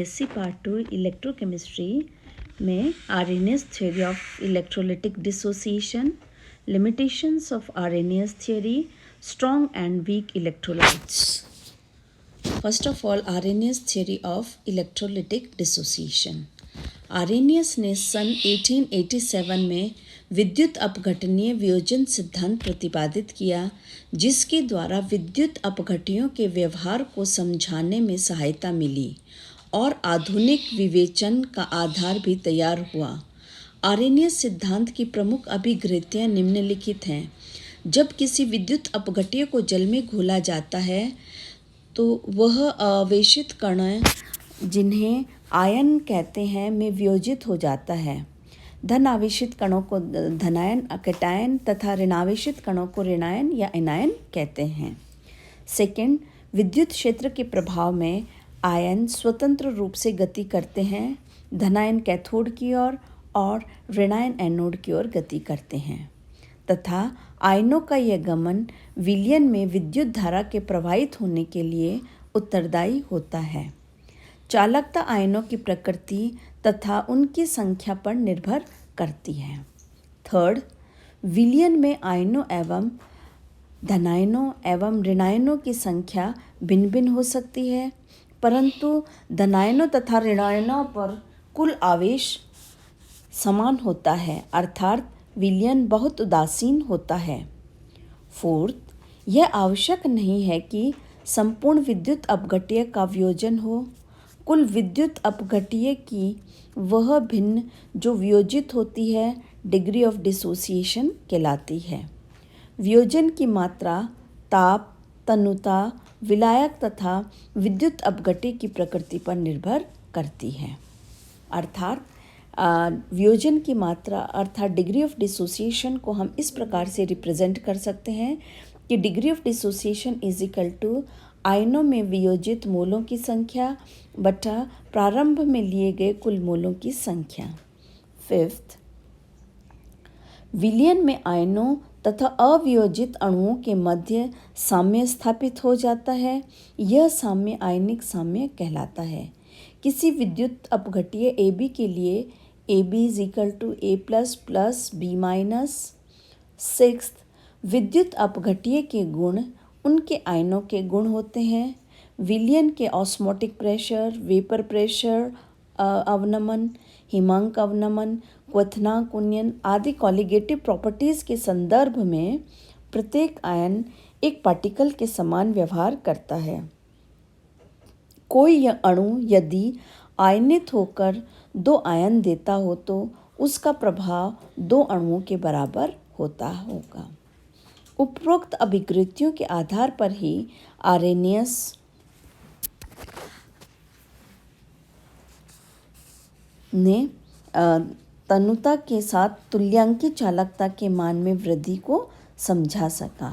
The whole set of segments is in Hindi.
एससी पार्ट 2 इलेक्ट्रोकेमिस्ट्री में Arrhenius theory of electrolytic dissociation, limitations of Arrhenius theory, strong and weak electrolytes. First of all, Arrhenius theory of electrolytic dissociation. Arrhenius ने सन 1887 में विद्युत अपघटनीय वियोजन सिद्धांत प्रतिपादित किया, जिसके द्वारा विद्युत अपघट्यों के व्यवहार को समझाने में सहायता मिली और आधुनिक विवेचन का आधार भी तैयार हुआ। आर्रेनियस सिद्धांत की प्रमुख अभिग्रहियाँ निम्नलिखित हैं। जब किसी विद्युत अपघट्य को जल में घोला जाता है तो वह आवेशित कण, जिन्हें आयन कहते हैं, में वियोजित हो जाता है। धन आवेशित कणों को धनायन कैटायन तथा ऋणावेशित कणों को ऋणायन या एनायन कहते हैं। सेकंड, विद्युत क्षेत्र के प्रभाव में आयन स्वतंत्र रूप से गति करते हैं। धनायन कैथोड की ओर और ऋणायन एनोड की ओर गति करते हैं तथा आयनों का यह गमन विलयन में विद्युत धारा के प्रवाहित होने के लिए उत्तरदायी होता है। चालकता आयनों की प्रकृति तथा उनकी संख्या पर निर्भर करती है। थर्ड, विलयन में आयनों एवं धनायनों एवं ऋणायनों की संख्या भिन्न भिन्न हो सकती है, परंतु धनायनों तथा ऋणायनों पर कुल आवेश समान होता है, अर्थात विलयन बहुत उदासीन होता है। फोर्थ, यह आवश्यक नहीं है कि संपूर्ण विद्युत अपघट्य का वियोजन हो। कुल विद्युत अपघट्य की वह भिन्न जो वियोजित होती है डिग्री ऑफ डिसोसिएशन कहलाती है। वियोजन की मात्रा, ताप, तनुता, विलायक तथा विद्युत अपघट्य की प्रकृति पर निर्भर करती है। अर्थात वियोजन की मात्रा अर्थात डिग्री ऑफ डिसोसिएशन को हम इस प्रकार से रिप्रेजेंट कर सकते हैं कि degree of dissociation is equal to आयनों में वियोजित मोलों की संख्या बटा प्रारंभ में लिए गए कुल मोलों की संख्या। फिफ्थ, विलयन में आयनों तथा अवियोजित अणुओं के मध्य साम्य स्थापित हो जाता है। यह साम्य आयनिक साम्य कहलाता है। किसी विद्युत अपघट्य AB के लिए AB is equal to A plus plus B minus. Sixth, विद्युत अपघट्य के गुण उनके आयनों के गुण होते हैं। विलयन के ऑस्मोटिक प्रेशर, वेपर प्रेशर अवनमन, हिमांक अवनमन, क्वथनांक उन्नयन आदि कॉलिगेटिव प्रॉपर्टीज़ के संदर्भ में प्रत्येक आयन एक पार्टिकल के समान व्यवहार करता है। कोई अणु यदि आयनित होकर दो आयन देता हो तो उसका प्रभाव दो अणुओं के बराबर होता होगा। उपरोक्त अभिग्रहियों के आधार पर ही आर्रेनियस ने तनुता के साथ तुल्यांकी चालकता के मान में वृद्धि को समझा सका।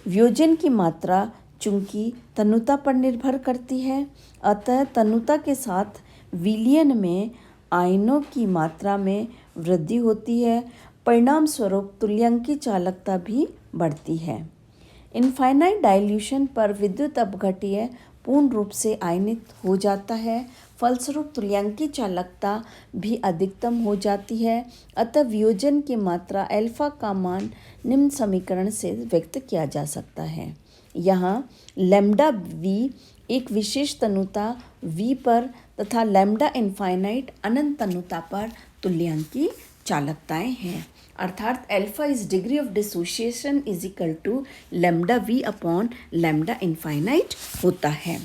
वियोजन की मात्रा चूंकि तनुता पर निर्भर करती है, अतः तनुता के साथ विलयन में आयनों की मात्रा में वृद्धि होती है। परिणाम स्वरूप तुल्यांकी चालकता भी बढ़ती है। इनफाइनाइट डाइल्यूशन पर विद्युत अपघट्य पूर्ण रूप से आयनित हो जाता है, फलस्वरूप तुल्यांकी चालकता भी अधिकतम हो जाती है। अतः वियोजन की मात्रा अल्फा का मान निम्न समीकरण से व्यक्त किया जा सकता है। यहाँ लैम्डा V एक विशेष तनुता V पर तथा लैम्डा इनफाइनाइट अनंत तनुता पर तुल्यांकी चालकताएं हैं, अर्थात alpha is degree of dissociation is equal to lambda V upon lambda infinite होता है।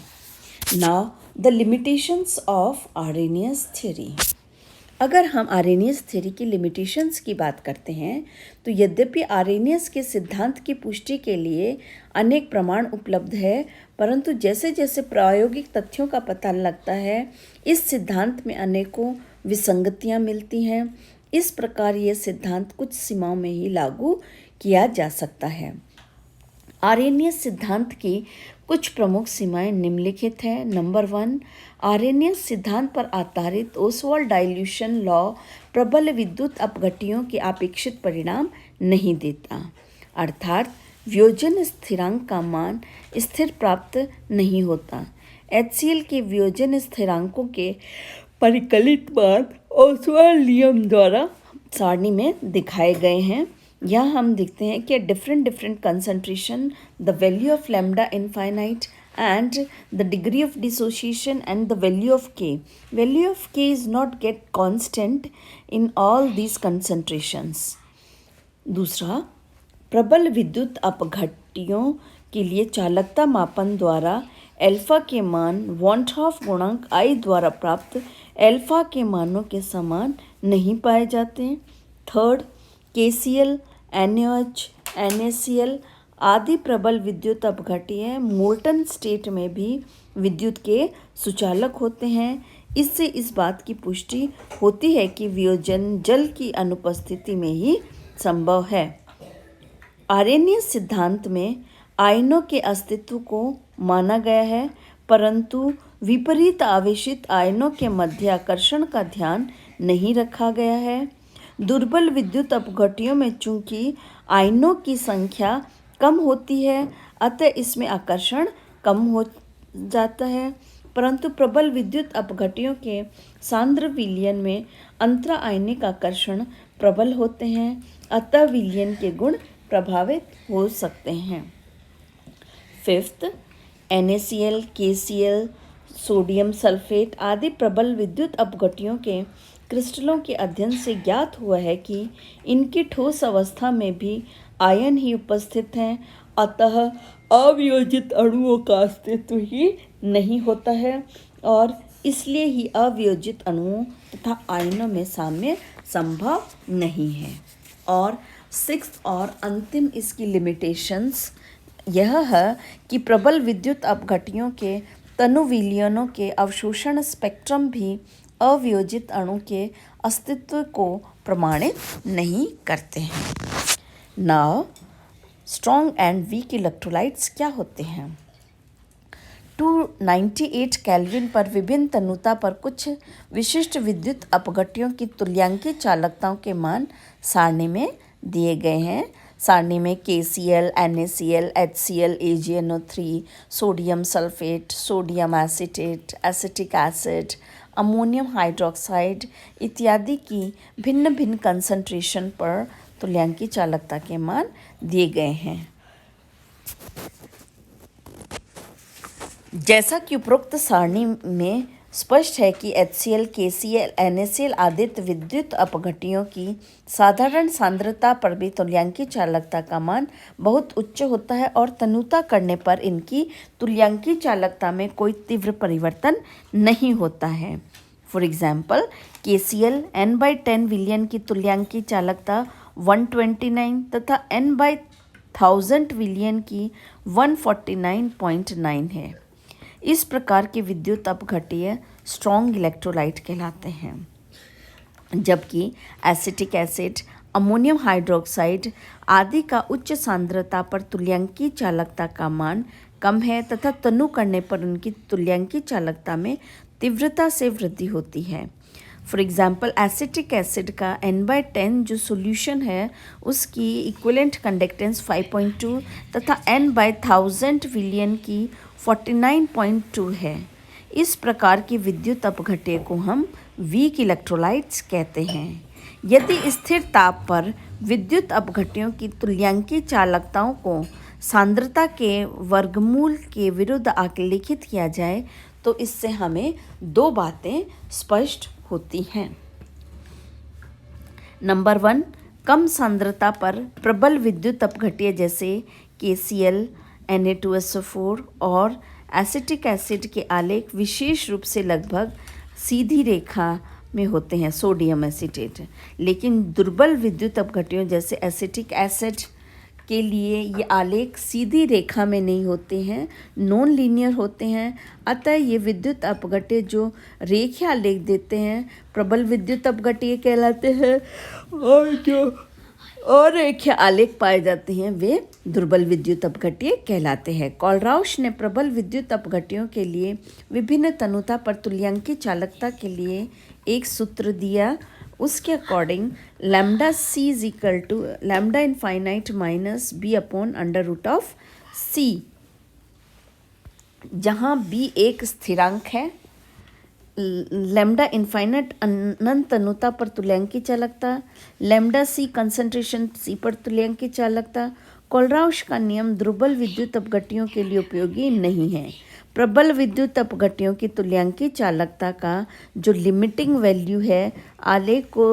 Now the limitations of Arrhenius theory. अगर हम आर्रेनियस थ्योरी की लिमिटेशंस की बात करते हैं तो यद्यपि आर्रेनियस के सिद्धांत की पुष्टि के लिए अनेक प्रमाण उपलब्ध है, परंतु जैसे जैसे प्रायोगिक तथ्यों का पता लगता है इस सिद्धांत में अनेकों विसंगतियां मिलती हैं। इस प्रकार यह सिद्धांत कुछ सीमाओं में ही लागू किया जा सकता है। आर्रेनियस सिद्धांत की कुछ प्रमुख सीमाएं निम्नलिखित हैं। नंबर 1, आर्रेनियस सिद्धांत पर आधारित ओसवाल्ड डाइल्यूशन लॉ प्रबल विद्युत अपघट्यों के अपेक्षित परिणाम नहीं देता, अर्थात वियोजन स्थिरांक का मान स्थिर प्राप्त नहीं होता। HCl के वियोजन स्थिरांकों के परिकलित मान ओसवाल्ड नियम द्वारा सारणी में दिखाए गए हैं। यहाँ हम देखते हैं कि different concentration, the value of lambda infinite and the degree of dissociation and the value of K. Value of K is not get constant in all these concentrations. दूसरा, प्रबल विद्युत अपघट्यों के लिए चालकता मापन द्वारा एल्फा के मान वॉन्टहॉफ गुणांक I द्वारा प्राप्त एल्फा के मानों के समान नहीं पाए जाते। थर्ड, KCl, NaOH, NaCl आदि प्रबल विद्युत अपघट्य मोल्टन स्टेट में भी विद्युत के सुचालक होते हैं। इससे इस बात की पुष्टि होती है कि वियोजन जल की अनुपस्थिति में ही संभव है। आर्रेनियस सिद्धांत में आयनों के अस्तित्व को माना गया है, परंतु विपरीत आवेशित आयनों के मध्य आकर्षण का ध्यान नहीं रखा गया है। दुर्बल विद्युत अपघट्यों में चूंकि आयनों की संख्या कम होती है, अतः इसमें आकर्षण कम हो जाता है, परंतु प्रबल विद्युत अपघट्यों के सांद्र विलयन में अंतरा आयनिक आकर्षण प्रबल होते हैं, अतः विलयन के गुण प्रभावित हो सकते हैं। Fifth, NaCl, KCl, sodium sulphate आदि प्रबल विद्युत अपघट्यों के क्रिस्टलों के अध्ययन से ज्ञात हुआ है कि इनकी ठोस अवस्था में भी आयन ही उपस्थित हैं, अतः अवियोजित अणुओं का अस्तित्व ही नहीं होता है और इसलिए ही अवियोजित अणुओं तथा आयनों में साम्य संभव नहीं है। और सिक्स्थ और अंतिम इसकी लिमिटेशंस यह है कि प्रबल विद्युत अपघट्यों के तनु विलयनों के अवशोषण स्पेक्ट्रम भी अवियोजित अणु के अस्तित्व को प्रमाणित नहीं करते हैं। Now strong and weak electrolytes क्या होते हैं? 298 केल्विन पर विभिन्न तनुता पर कुछ विशिष्ट विद्युत अपघट्यों की तुल्यांकी चालकताओं के मान सारणी में दिए गए हैं। सारणी में KCl, NaCl, HCl, AgNO3, sodium sulphate, sodium acetate, acetic acid, ammonium hydroxide इत्यादि की भिन्न भिन्न कंसंट्रेशन पर तुल्यांकी चालकता के मान दिए गए हैं। जैसा कि उपरोक्त सारणी में स्पष्ट है कि HCl, KCl, NaCl आदि विद्युत अपघट्यों की साधारण सांद्रता पर भी तुल्यांकी चालकता का मान बहुत उच्च होता है और तनुता करने पर इनकी तुल्यांकी चालकता में कोई तीव्र परिवर्तन नहीं होता है। फॉर एग्जाम्पल, KCl n/10 विलियन की तुल्यांकी चालकता 129 तथा n/1000 विलियन की 149.9 है। इस प्रकार के विद्युत अपघट्य स्ट्रॉन्ग इलेक्ट्रोलाइट कहलाते हैं, जबकि एसिटिक एसिड, अमोनियम हाइड्रोक्साइड आदि का उच्च सांद्रता पर तुल्यांकी चालकता का मान कम है तथा तनु करने पर उनकी तुल्यांकी चालकता में तीव्रता से वृद्धि होती है। फॉर एग्जाम्पल, एसिटिक एसिड का n/10 जो सोल्यूशन है उसकी इक्विवेलेंट कंडक्टेंस 5.2 तथा n/1000 विलियन की 49.2 है। इस प्रकार की विद्युत अपघट्य को हम वीक इलेक्ट्रोलाइट्स कहते हैं। यदि स्थिर ताप पर विद्युत अपघट्यों की तुल्यांकी चालकताओं को सांद्रता के वर्गमूल के विरुद्ध आलेखित किया जाए तो इससे हमें दो बातें स्पष्ट होती हैं। नंबर 1, कम सांद्रता पर प्रबल विद्युत अपघट्य जैसे KCl, Na2SO4 और एसिटिक एसिड के आलेख विशेष रूप से लगभग सीधी रेखा में होते हैं, सोडियम एसीटेट। लेकिन दुर्बल विद्युत अपघट्यों जैसे एसिटिक एसिड के लिए ये आलेख सीधी रेखा में नहीं होते हैं, नॉन लीनियर होते हैं। अतः ये विद्युत अपघट्य जो रेखीय आलेख देते हैं प्रबल विद्युत अपघट्य कहलाते हैं, और जो अरेखीय आलेख पाए जाते हैं वे दुर्बल विद्युत अपघट्य कहलाते हैं। कोलराउश ने प्रबल विद्युत अपघट्यों के लिए विभिन्न तनुता पर तुल्यांकी चालकता के लिए एक सूत्र दिया। उसके according lambda C is equal to lambda infinite minus B upon under root of C, जहाँ बी एक स्थिरांक है, लैम्डा इनफाइनाइट अनंत तनुता पर तुल्यांकी चालकता, लैम्डा सी कंसंट्रेशन सी पर तुल्यांकी चालकता। कोलराउश का नियम दुर्बल विद्युत अपघट्यों के लिए उपयोगी नहीं है। प्रबल विद्युत अपघट्यों की तुल्यांकी चालकता का जो लिमिटिंग वैल्यू है, आलेख को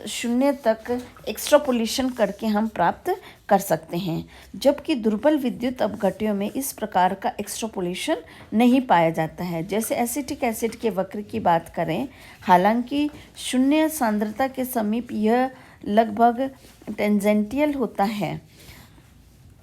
शून्य तक एक्सट्रापोलेशन करके हम प्राप्त कर सकते हैं, जबकि दुर्बल विद्युत अपघट्यों में इस प्रकार का एक्सट्रापोलेशन नहीं पाया जाता है। जैसे एसिटिक एसिड के वक्र की बात करें, हालांकि शून्य सांद्रता के समीप यह लगभग टेंजेंटियल होता है।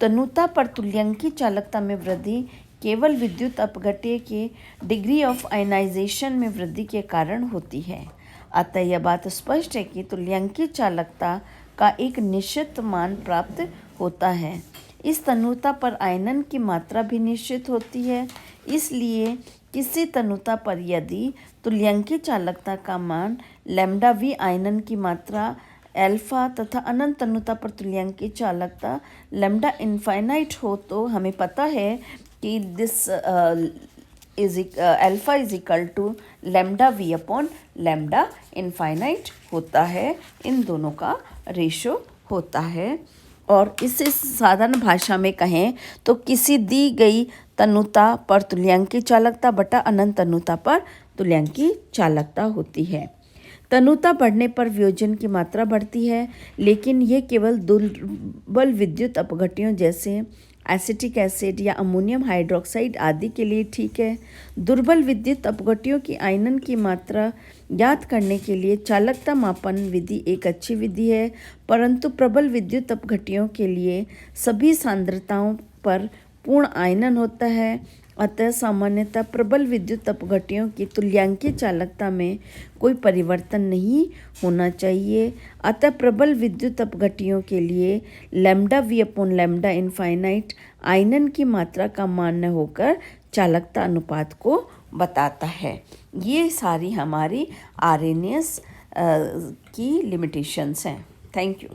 तनुता पर तुल्यांकी चालकता में वृद्धि केवल विद्युत अपघट्य के डिग्री ऑफ आयनाइजेशन में वृद्धि के कारण होती है। अतः यह बात स्पष्ट है कि तुल्यांकी चालकता का एक निश्चित मान प्राप्त होता है। इस तनुता पर आयनन की मात्रा भी निश्चित होती है। इसलिए किसी तनुता पर यदि तुल्यांकी चालकता का मान लैम्डा वी आयनन की मात्रा अल्फा तथा अनंत तनुता पर तुल्यांकी चालकता लैम्डा इनफाइनाइट हो, तो हमें पता है कि this alpha is equal to lambda V upon lambda infinite होता है। इन दोनों का रेशो होता है। और इसे साधारण भाषा में कहें तो किसी दी गई तनुता पर तुल्यांकी चालकता बटा अनंत तनुता पर तुल्यांकी चालकता होती है। तनुता बढ़ने पर वियोजन की मात्रा बढ़ती है, लेकिन यह केवल दुर्बल विद्युत अपघट्यों जैसे एसिटिक एसिड या अमोनियम हाइड्रोक्साइड आदि के लिए ठीक है। दुर्बल विद्युत अपघट्यों की आयनन की मात्रा ज्ञात करने के लिए चालकता मापन विधि एक अच्छी विधि है, परंतु प्रबल विद्युत अपघट्यों के लिए सभी सांद्रताओं पर पूर्ण आयनन होता है। अतः सामान्यतः प्रबल विद्युत अपघट्यों की तुल्यांकी चालकता में कोई परिवर्तन नहीं होना चाहिए। अतः प्रबल विद्युत अपघट्यों के लिए lambda V upon lambda infinite आयनन की मात्रा का मान होकर चालकता अनुपात को बताता है। ये सारी हमारी आरएनएस की लिमिटेशंस हैं। Thank you.